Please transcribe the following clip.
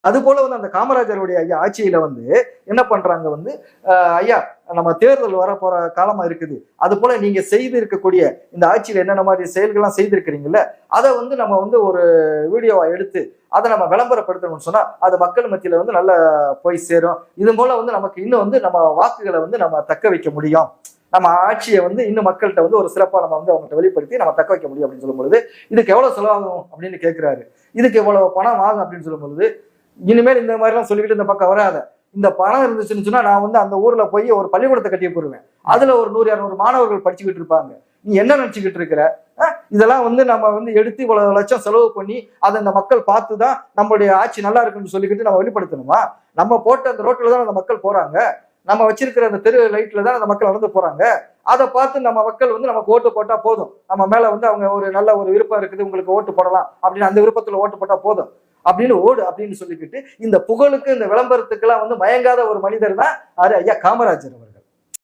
அது போல வந்து அந்த காமராஜருடைய ஐயா ஆட்சியில வந்து என்ன பண்றாங்க வந்து ஐயா நம்ம தேர்தல் வர போற காலமா இருக்குது, அது போல நீங்க செய்து இருக்கக்கூடிய இந்த ஆட்சியில என்னென்ன மாதிரி செயல்கள்லாம் செய்திருக்கிறீங்கல்ல, அதை வந்து நம்ம வந்து ஒரு வீடியோவா எடுத்து அதை நம்ம விளம்பரப்படுத்தணும்னு சொன்னா அது மக்கள் மத்தியில வந்து நல்லா போய் சேரும். இது போல வந்து நமக்கு இன்னும் வந்து நம்ம வாக்குகளை வந்து நம்ம தக்க வைக்க முடியும், நம்ம ஆட்சியை வந்து இன்னும் மக்கள்கிட்ட வந்து ஒரு சிறப்பா நம்ம வந்து அவங்கள்ட்ட வெளிப்படுத்தி நம்ம தக்க வைக்க முடியும் அப்படின்னு சொல்லும் பொழுது இதுக்கு எவ்வளவு செலவாகும் அப்படின்னு கேட்கிறாரு. இதுக்கு எவ்வளவு பணம் ஆகும் அப்படின்னு சொல்லும் பொழுது இனிமேல் இந்த மாதிரி எல்லாம் சொல்லிக்கிட்டு இந்த பக்கம் வராத, இந்த பணம் இருந்துச்சுன்னு சொன்னா நான் வந்து அந்த ஊர்ல போய் ஒரு பள்ளிக்கூடத்தை கட்டி போடுவேன், அதுல ஒரு 100-200 மாணவர்கள் படிச்சுக்கிட்டு இருப்பாங்க, நீ என்ன நினைச்சுக்கிட்டு இருக்கிற, இதெல்லாம் வந்து நம்ம வந்து எடுத்து இவ்வளவு லட்சம் செலவு பண்ணி அதை இந்த மக்கள் பார்த்துதான் நம்மளுடைய ஆட்சி நல்லா இருக்குன்னு சொல்லிக்கிட்டு நம்ம வெளிப்படுத்தணுமா? நம்ம போட்ட அந்த ரோட்ல தான் அந்த மக்கள் போறாங்க, நம்ம வச்சிருக்கிற அந்த தெரு லைட்ல தான் அந்த மக்கள் நடந்து போறாங்க, அதை பார்த்து நம்ம மக்கள் வந்து நமக்கு ஓட்டு போட்டா போதும், நம்ம மேல வந்து அவங்க ஒரு நல்ல ஒரு விருப்பம் இருக்குது உங்களுக்கு ஓட்டு போடலாம் அப்படின்னு அந்த விருப்பத்துல ஓட்டு போட்டா போதும் அப்படின்னு ஓடு அப்படின்னு சொல்லிக்கிட்டு இந்த புகழுக்கு இந்த விளம்பரத்துக்கு எல்லாம் வந்து மயங்காத ஒரு மனிதர் தான் ஐயா காமராஜர் அவர்.